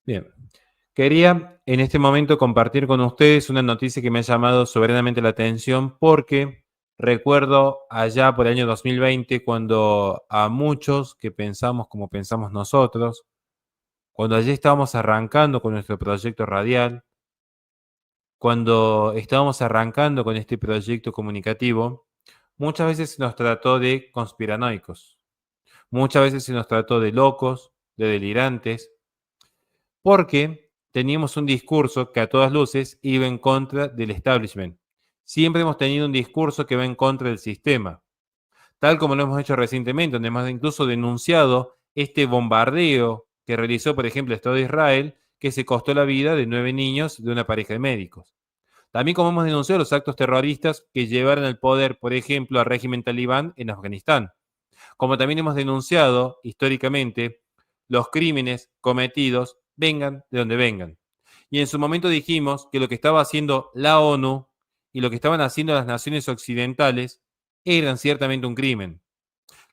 Bien. Quería en este momento compartir con ustedes una noticia que me ha llamado soberanamente la atención porque recuerdo allá por el año 2020 cuando a muchos que pensamos como pensamos nosotros, cuando allí estábamos arrancando con nuestro proyecto radial, cuando estábamos arrancando con este proyecto comunicativo, muchas veces se nos trató de conspiranoicos, muchas veces se nos trató de locos, de delirantes, porque teníamos un discurso que a todas luces iba en contra del establishment. Siempre hemos tenido un discurso que va en contra del sistema, tal como lo hemos hecho recientemente, donde hemos incluso denunciado este bombardeo que realizó, por ejemplo, el Estado de Israel, que se costó la vida de 9 niños de una pareja de médicos. También como hemos denunciado los actos terroristas que llevaron al poder, por ejemplo, al régimen talibán en Afganistán. Como también hemos denunciado históricamente los crímenes cometidos, vengan de donde vengan. Y en su momento dijimos que lo que estaba haciendo la ONU y lo que estaban haciendo las naciones occidentales eran ciertamente un crimen.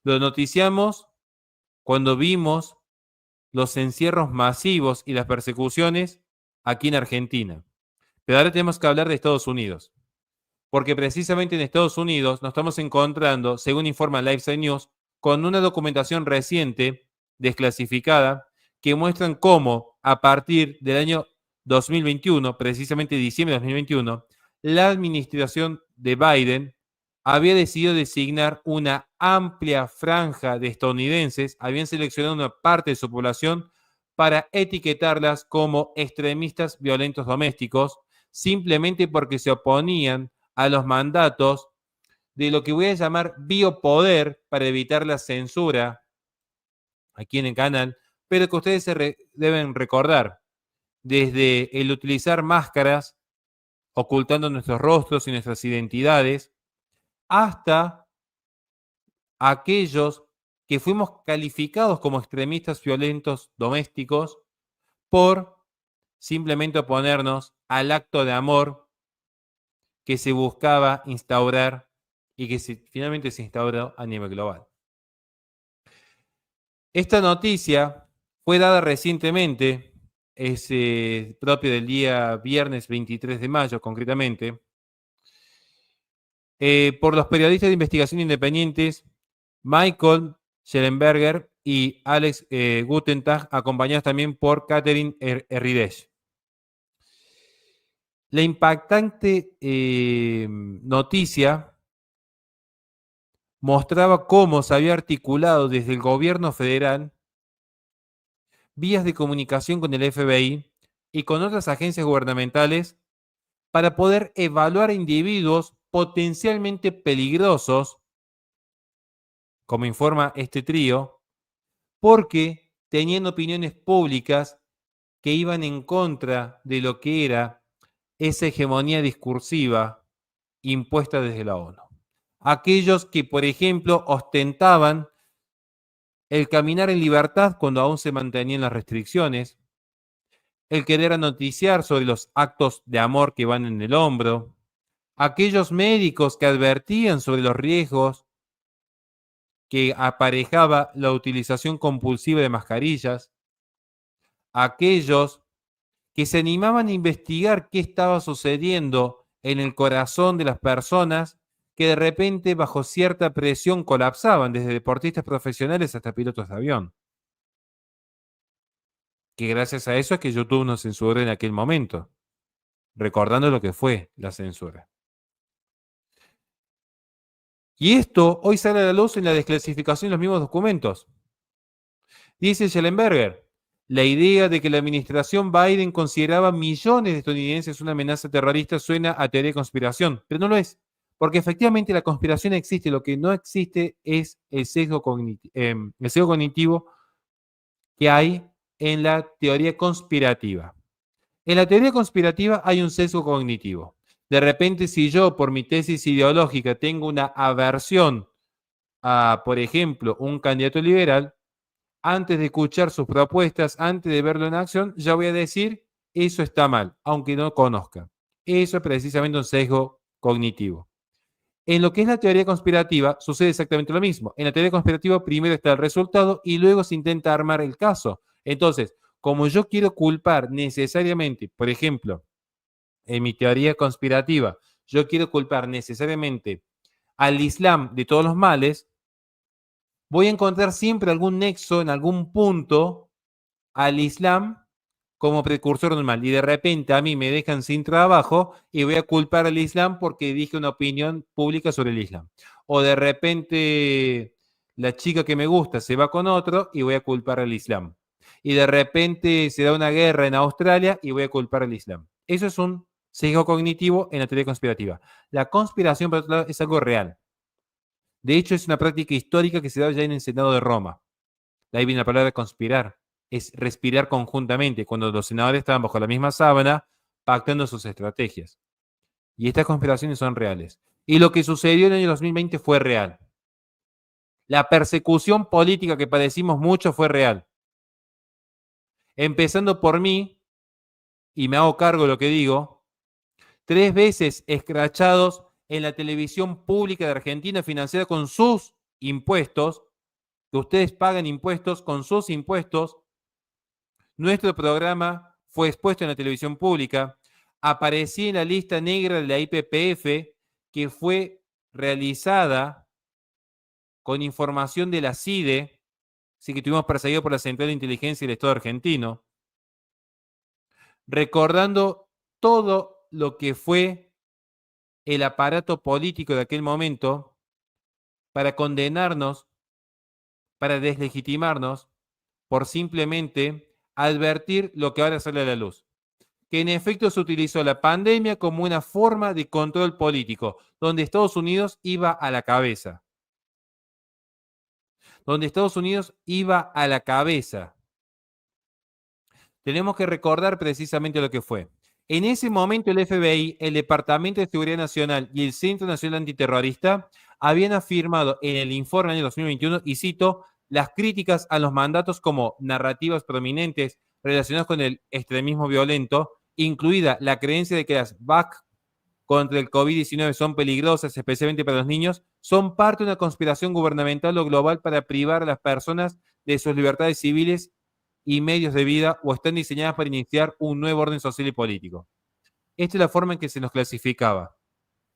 Lo noticiamos cuando vimos los encierros masivos y las persecuciones aquí en Argentina. Pero ahora tenemos que hablar de Estados Unidos, porque precisamente en Estados Unidos nos estamos encontrando, según informa Lifeside News, con una documentación reciente, desclasificada, que muestran cómo a partir del año 2021, precisamente diciembre de 2021, la administración de Biden había decidido designar una amplia franja de estadounidenses, habían seleccionado una parte de su población para etiquetarlas como extremistas violentos domésticos, simplemente porque se oponían a los mandatos de lo que voy a llamar biopoder para evitar la censura aquí en el canal, pero que ustedes deben recordar, desde el utilizar máscaras ocultando nuestros rostros y nuestras identidades, hasta aquellos que fuimos calificados como extremistas violentos domésticos por simplemente oponernos al acto de amor que se buscaba instaurar y que finalmente se instauró a nivel global. Esta noticia fue dada recientemente, es propio del día viernes 23 de mayo concretamente, por los periodistas de investigación independientes Michael Schellenberger y Alex Gutentag, acompañados también por Catherine Herridesh. La impactante noticia mostraba cómo se había articulado desde el gobierno federal vías de comunicación con el FBI y con otras agencias gubernamentales para poder evaluar a individuos potencialmente peligrosos, como informa este trío, porque tenían opiniones públicas que iban en contra de lo que era esa hegemonía discursiva impuesta desde la ONU. Aquellos que, por ejemplo, ostentaban el caminar en libertad cuando aún se mantenían las restricciones, el querer noticiar sobre los actos de amor que van en el hombro, aquellos médicos que advertían sobre los riesgos que aparejaba la utilización compulsiva de mascarillas, aquellos que se animaban a investigar qué estaba sucediendo en el corazón de las personas que de repente bajo cierta presión colapsaban, desde deportistas profesionales hasta pilotos de avión. Que gracias a eso es que YouTube nos censuró en aquel momento, recordando lo que fue la censura. Y esto hoy sale a la luz en la desclasificación de los mismos documentos. Dice Schellenberger, la idea de que la administración Biden consideraba millones de estadounidenses una amenaza terrorista suena a teoría de conspiración, pero no lo es, porque efectivamente la conspiración existe, lo que no existe es el sesgo cognitivo que hay en la teoría conspirativa. En la teoría conspirativa hay un sesgo cognitivo. De repente, si yo por mi tesis ideológica tengo una aversión a, por ejemplo, un candidato liberal, antes de escuchar sus propuestas, antes de verlo en acción, ya voy a decir, eso está mal, aunque no conozca. Eso es precisamente un sesgo cognitivo. En lo que es la teoría conspirativa, sucede exactamente lo mismo. En la teoría conspirativa primero está el resultado y luego se intenta armar el caso. Entonces, como yo quiero culpar necesariamente, por ejemplo, en mi teoría conspirativa, yo quiero culpar necesariamente al Islam de todos los males, voy a encontrar siempre algún nexo en algún punto al Islam como precursor del mal. Y de repente a mí me dejan sin trabajo y voy a culpar al Islam porque dije una opinión pública sobre el Islam. O de repente la chica que me gusta se va con otro y voy a culpar al Islam. Y de repente se da una guerra en Australia y voy a culpar al Islam. Eso es un sesgo cognitivo en la teoría conspirativa. La conspiración, por otro lado, es algo real. De hecho, es una práctica histórica que se da ya en el Senado de Roma. De ahí viene la palabra conspirar. Es respirar conjuntamente, cuando los senadores estaban bajo la misma sábana pactando sus estrategias. Y estas conspiraciones son reales. Y lo que sucedió en el año 2020 fue real. La persecución política que padecimos mucho fue real. Empezando por mí, y me hago cargo de lo que digo, 3 veces escrachados en la televisión pública de Argentina financiada con sus impuestos, que ustedes pagan impuestos con sus impuestos. Nuestro programa fue expuesto en la televisión pública. Aparecí en la lista negra de la IPPF, que fue realizada con información de la CIDE, así que estuvimos perseguidos por la Central de Inteligencia del Estado argentino, recordando todo lo que fue el aparato político de aquel momento para condenarnos, para deslegitimarnos, por simplemente advertir lo que ahora sale a la luz. Que en efecto se utilizó la pandemia como una forma de control político, donde Estados Unidos iba a la cabeza. Donde Estados Unidos iba a la cabeza. Tenemos que recordar precisamente lo que fue. En ese momento el FBI, el Departamento de Seguridad Nacional y el Centro Nacional Antiterrorista habían afirmado en el informe del año 2021, y cito, las críticas a los mandatos como narrativas prominentes relacionadas con el extremismo violento, incluida la creencia de que las vacunas contra el COVID-19 son peligrosas, especialmente para los niños, son parte de una conspiración gubernamental o global para privar a las personas de sus libertades civiles y medios de vida, o están diseñadas para iniciar un nuevo orden social y político. Esta es la forma en que se nos clasificaba.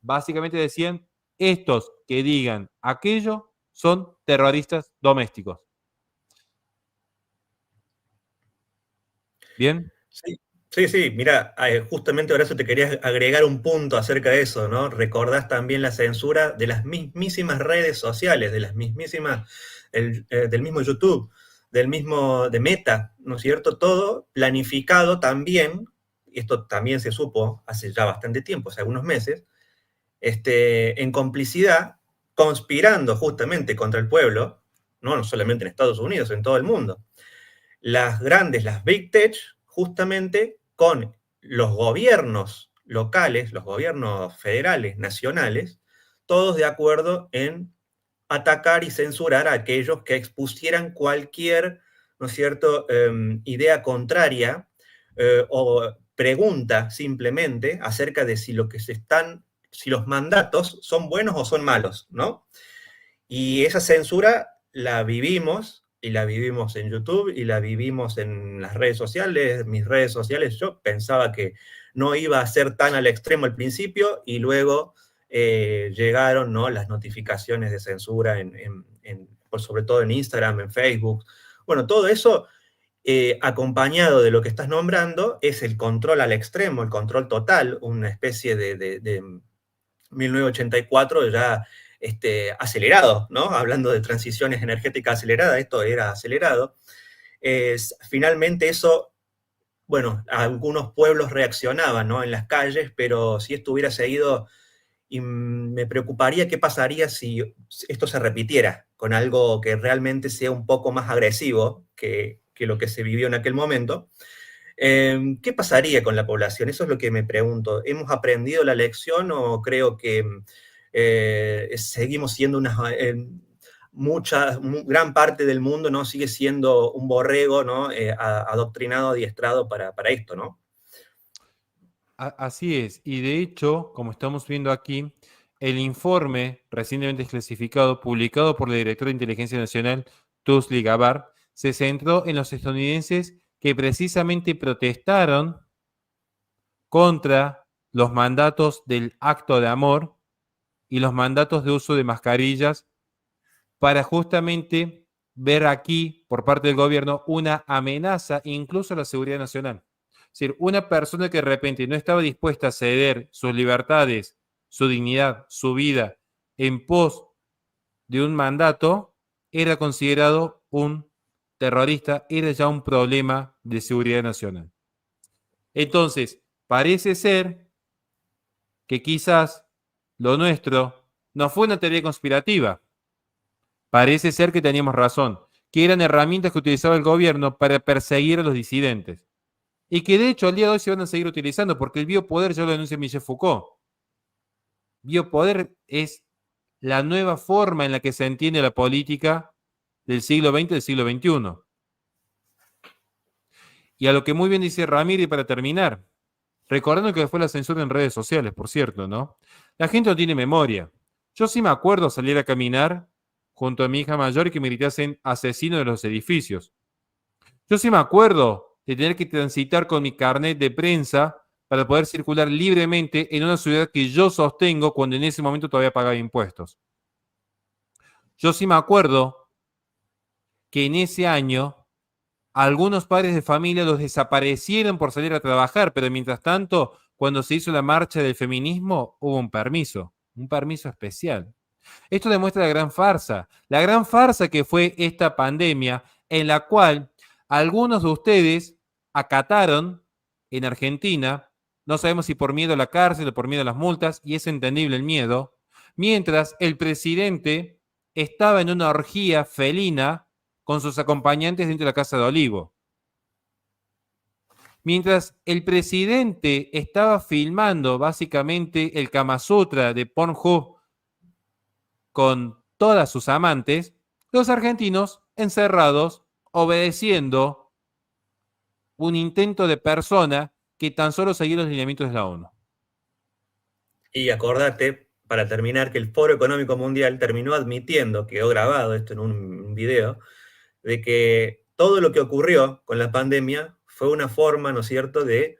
Básicamente decían, estos que digan aquello son terroristas domésticos. ¿Bien? Sí, sí, sí, mira, justamente ahora eso te quería agregar un punto acerca de eso, ¿no? Recordás también la censura de las mismísimas redes sociales, de las mismísimas, del mismo YouTube, del mismo, de Meta, ¿no es cierto? Todo planificado también, y esto también se supo hace ya bastante tiempo, hace algunos meses, en complicidad, conspirando justamente contra el pueblo, no solamente en Estados Unidos, en todo el mundo. Las grandes, las Big Tech, justamente con los gobiernos locales, los gobiernos federales, nacionales, todos de acuerdo en atacar y censurar a aquellos que expusieran cualquier, ¿no es cierto?, idea contraria o pregunta simplemente acerca de si lo que se están, si los mandatos son buenos o son malos, ¿no? Y esa censura la vivimos, y la vivimos en YouTube, y la vivimos en las redes sociales, mis redes sociales. Yo pensaba que no iba a ser tan al extremo al principio, y luego llegaron, ¿no?, las notificaciones de censura, sobre todo en Instagram, en Facebook. Bueno, todo eso acompañado de lo que estás nombrando es el control al extremo, el control total, una especie de 1984 ya acelerado, ¿no? Hablando de transiciones energéticas aceleradas, esto era acelerado. Finalmente eso, bueno, algunos pueblos reaccionaban, ¿no?, en las calles, pero si esto hubiera seguido, y me preocuparía qué pasaría si esto se repitiera con algo que realmente sea un poco más agresivo que lo que se vivió en aquel momento. ¿Qué pasaría con la población? Eso es lo que me pregunto. ¿Hemos aprendido la lección o creo que seguimos siendo gran parte del mundo, ¿no?, sigue siendo un borrego, ¿no?, adoctrinado, adiestrado para esto, ¿no? Así es. Y de hecho, como estamos viendo aquí, el informe recientemente clasificado, publicado por la directora de Inteligencia Nacional, Tusli Gabbard, se centró en los estadounidenses que precisamente protestaron contra los mandatos del acto de amor y los mandatos de uso de mascarillas para justamente ver aquí, por parte del gobierno, una amenaza incluso a la seguridad nacional. Es decir, una persona que de repente no estaba dispuesta a ceder sus libertades, su dignidad, su vida, en pos de un mandato, era considerado un terrorista, era ya un problema de seguridad nacional. Entonces, parece ser que quizás lo nuestro no fue una teoría conspirativa. Parece ser que teníamos razón, que eran herramientas que utilizaba el gobierno para perseguir a los disidentes. Y que de hecho al día de hoy se van a seguir utilizando, porque el biopoder ya lo denuncia Michel Foucault. Biopoder es la nueva forma en la que se entiende la política del siglo XX y del siglo XXI. Y a lo que muy bien dice Ramírez para terminar, recordando que fue la censura en redes sociales, por cierto, ¿no? La gente no tiene memoria. Yo sí me acuerdo salir a caminar junto a mi hija mayor y que me gritasen asesino de los edificios. Yo sí me acuerdo de tener que transitar con mi carnet de prensa para poder circular libremente en una ciudad que yo sostengo cuando en ese momento todavía pagaba impuestos. Yo sí me acuerdo que en ese año algunos padres de familia los desaparecieron por salir a trabajar, pero mientras tanto, cuando se hizo la marcha del feminismo, hubo un permiso especial. Esto demuestra la gran farsa que fue esta pandemia, en la cual algunos de ustedes acataron en Argentina, no sabemos si por miedo a la cárcel o por miedo a las multas, y es entendible el miedo, mientras el presidente estaba en una orgía felina con sus acompañantes dentro de la Casa de Olivo. Mientras el presidente estaba filmando básicamente el Kama Sutra de Pornhub con todas sus amantes, los argentinos encerrados obedeciendo un intento de persona que tan solo seguía los lineamientos de la ONU. Y acordate, para terminar, que el Foro Económico Mundial terminó admitiendo, quedó grabado esto en un video, de que todo lo que ocurrió con la pandemia fue una forma, ¿no es cierto?, de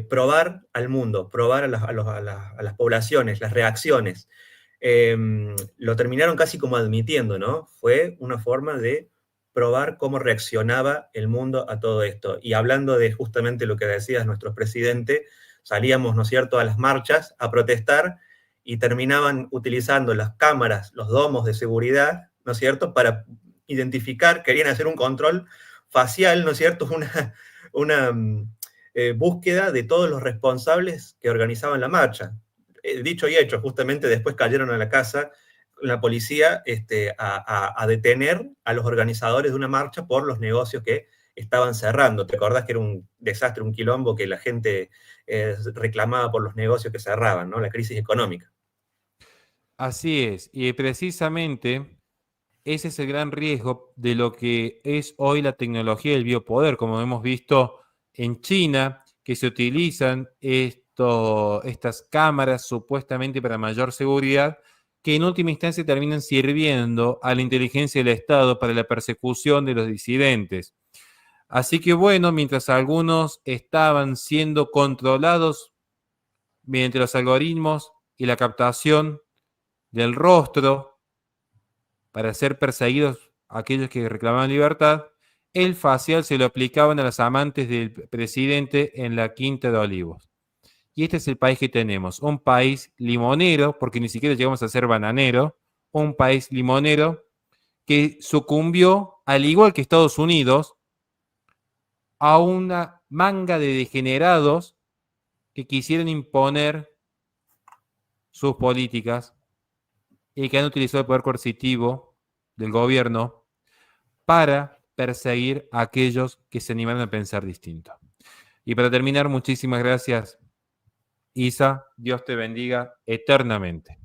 probar al mundo, probar a las poblaciones, las reacciones. Lo terminaron casi como admitiendo, ¿no? Fue una forma de probar cómo reaccionaba el mundo a todo esto. Y hablando de justamente lo que decías nuestro presidente, salíamos, ¿no es cierto?, a las marchas a protestar y terminaban utilizando las cámaras, los domos de seguridad, ¿no es cierto?, para identificar, querían hacer un control facial, ¿no es cierto?, una búsqueda de todos los responsables que organizaban la marcha. Dicho y hecho, justamente después cayeron a la casa la policía a detener a los organizadores de una marcha por los negocios que estaban cerrando. ¿Te acordás que era un desastre, un quilombo, que la gente reclamaba por los negocios que cerraban, ¿no? La crisis económica. Así es, y precisamente ese es el gran riesgo de lo que es hoy la tecnología del biopoder, como hemos visto en China, que se utilizan estas cámaras supuestamente para mayor seguridad, que en última instancia terminan sirviendo a la inteligencia del Estado para la persecución de los disidentes. Así que bueno, mientras algunos estaban siendo controlados mediante los algoritmos y la captación del rostro para ser perseguidos aquellos que reclamaban libertad, el facial se lo aplicaban a las amantes del presidente en la Quinta de Olivos. Y este es el país que tenemos, un país limonero, porque ni siquiera llegamos a ser bananero, un país limonero que sucumbió, al igual que Estados Unidos, a una manga de degenerados que quisieron imponer sus políticas y que han utilizado el poder coercitivo del gobierno para perseguir a aquellos que se animaron a pensar distinto. Y para terminar, muchísimas gracias, Isa. Dios te bendiga eternamente.